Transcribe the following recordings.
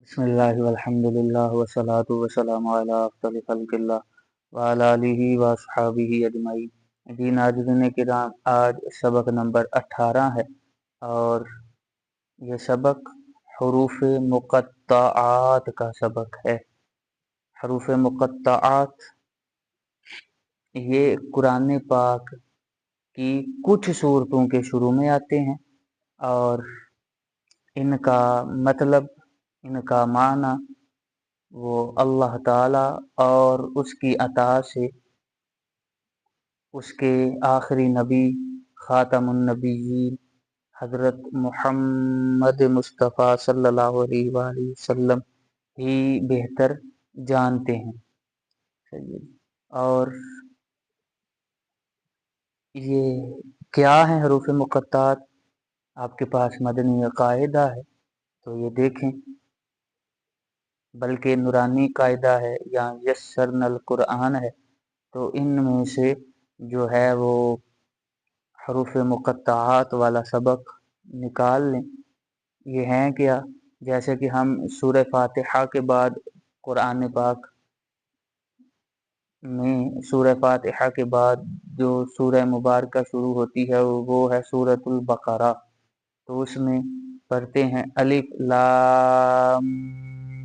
बिस्मिल्लाह वल्हम्दुलिल्लाह वस्सलातु वस्सलामु अला अफ़ज़लिल ख़ल्क़िल्लाह व अला आलिहि व अस्हाबिहि अजमईन। जी नाज़रीन किराम, आज सबक नंबर 18 है और ये सबक हरूफ मुक़त्तआत का सबक है। हरूफ मुक़त्तआत ये कुरान पाक की कुछ सूरतों के शुरू में आते हैं और इनका मतलब, इनका माना वो अल्लाह ताला और उसकी अता से उसके आखिरी नबी ख़ातमुन नबिय्यीन हज़रत मुहम्मद मुस्तफ़ा सल्लल्लाहु अलैहि वसल्लम ही बेहतर जानते हैं। सही है। और ये क्या है हरूफ मुक़त्तआत? आपके पास मदनी कायदा है तो ये देखें, बल्कि नूरानी कायदा है या यस्सरनल कुरान है, तो इनमें से जो है वो हरूफ मुक़त्तआत वाला सबक निकाल लें। ये हैं क्या? जैसे कि हम सूरह फातिहा के बाद कुरान पाक में सूरह फातिहा के बाद जो सूरह मुबारका शुरू होती है वो है सूरतुल बकरा। तो उसमें पढ़ते हैं अलिफ लाम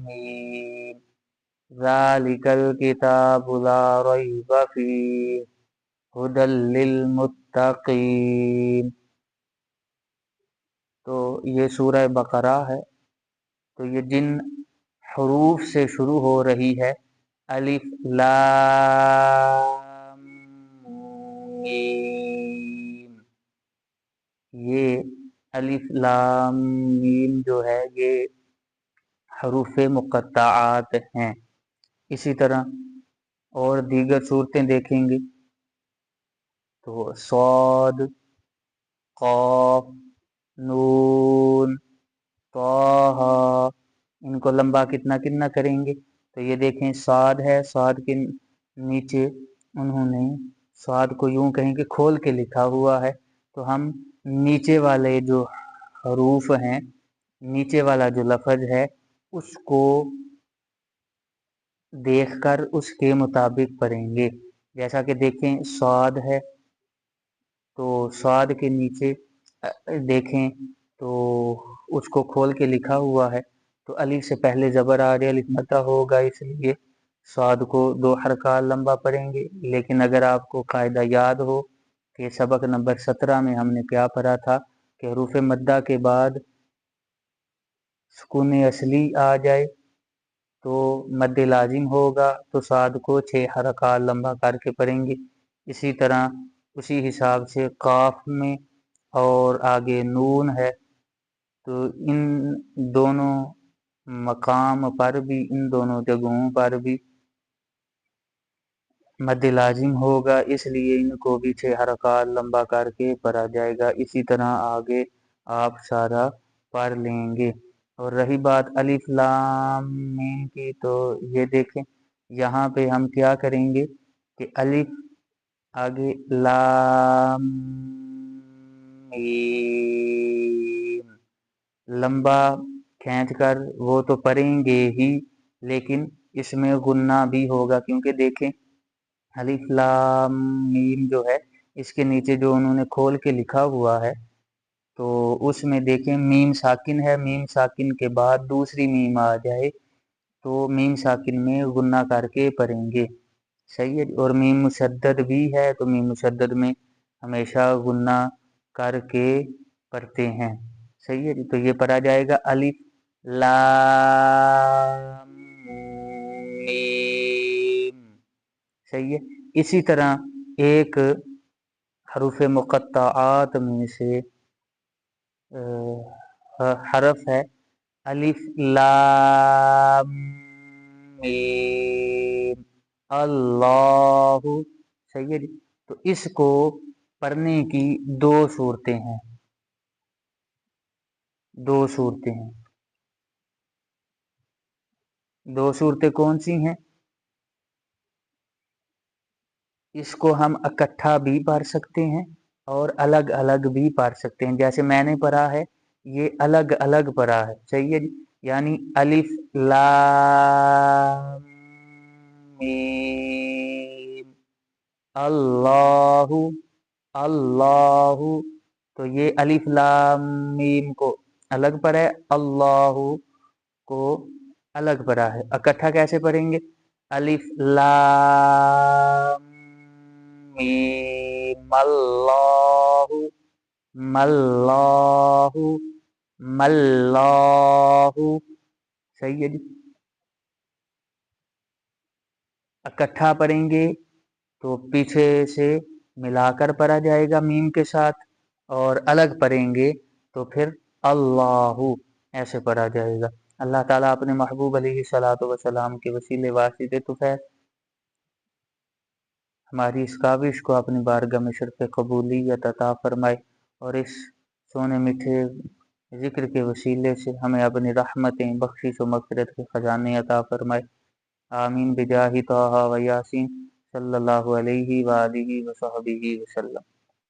मीम ज़ालिकल किताबु ला रैब फीह हुदल लिल मुत्तकीन। तो ये सूरह बकरा है। तो ये जिन हरूफ से शुरू हो रही है, अलिफ लाम मीम, ये अलिफ लाम मीम जो है ये हरूफ मुक़त्तआत हैं। इसी तरह और दीगर सूरतें देखेंगे तो सौद, क़ाफ, नून, ताहा, इनको लंबा कितना कितना करेंगे? तो ये देखें, साद है, साद के नीचे उन्होंने साद को यूं कहें कि खोल के लिखा हुआ है। तो हम नीचे वाले जो हरूफ हैं, नीचे वाला जो लफ्ज़ है उसको देखकर उसके मुताबिक पढ़ेंगे। जैसा कि देखें, साद है तो साद के नीचे देखें तो उसको खोल के लिखा हुआ है। तो अलिफ से पहले ज़बर आ रही, अलिफ मद्दा होगा, इसलिए साद को 2 हरका लंबा पढ़ेंगे। लेकिन अगर आपको कायदा याद हो कि सबक नंबर 17 में हमने क्या पढ़ा था कि हरूफ मद्दा के बाद सुकून असली आ जाए तो मद्द लाजिम होगा, तो साद को 6 हरका लंबा करके पढ़ेंगे। इसी तरह उसी हिसाब से काफ में और आगे नून है, तो इन दोनों मकाम पर भी, इन दोनों जगहों पर भी मद्द लाजिम होगा, इसलिए इनको भी 6 हरकात लंबा करके पढ़ा जाएगा। इसी तरह आगे आप सारा पढ़ लेंगे। और रही बात अलिफ लाम मीम की, तो ये देखें, यहाँ पे हम क्या करेंगे कि अलिफ आगे लाम मीम लंबा खींच कर वो तो पढ़ेंगे ही, लेकिन इसमें गुन्ना भी होगा, क्योंकि देखें अलिफ लाम मीम जो है इसके नीचे जो उन्होंने खोल के लिखा हुआ है, तो उसमें देखें मीम साकिन है, मीम साकिन के बाद दूसरी मीम आ जाए तो मीम साकिन में गुन्ना करके पढ़ेंगे। सही है। और मीम मुशद्दद भी है तो मीम मुशद्दद में हमेशा गुन्ना करके पढ़ते हैं। सही है। तो ये पढ़ा जाएगा अलिफ लाम मीम। सही है। इसी तरह एक हरूफ मुक़त्तआत में से हरफ है अलिफ लाम मीम अल्लाहु। सही है जी। तो इसको पढ़ने की दो सूरतें हैं, दो सूरतें हैं। दो सूरतें कौन सी हैं? इसको हम इकट्ठा भी पढ़ सकते हैं और अलग अलग भी पढ़ सकते हैं। जैसे मैंने पढ़ा है, ये अलग अलग पढ़ा है। सही है जी। यानी अलिफ लाम मीम, अल्लाहु अल्लाहु। तो ये अलिफ लाम मीम को अलग पढ़ा है, अल्लाहु को अलग पढ़ा है। इकट्ठा कैसे पढ़ेंगे? अलिफ लाम मीम अल्लाहु मल्लाहु मल्लाहु। सही है जी। इकट्ठा पढ़ेंगे तो पीछे से मिलाकर पढ़ा जाएगा मीम के साथ, और अलग पढ़ेंगे तो फिर अल्लाहु ऐसे पढ़ा जाएगा। अल्लाह ताला अपने महबूब अलैहिस्सलातु वस्सलाम के वसीले वासिते तुफैल हमारी इस काविश को अपनी बारगाह में शर्फ़ कबूलियत अता फरमाए, और इस सोने मीठे ज़िक्र के वसीले से हमें अपनी रहमतें, बख्शिश व मग़फ़िरत के ख़ज़ाने अता फरमाए। आमीन बिजाहि ताहा व यासीन सल्लल्लाहु अलैहि व आलिहि व सहबिहि वसल्लम।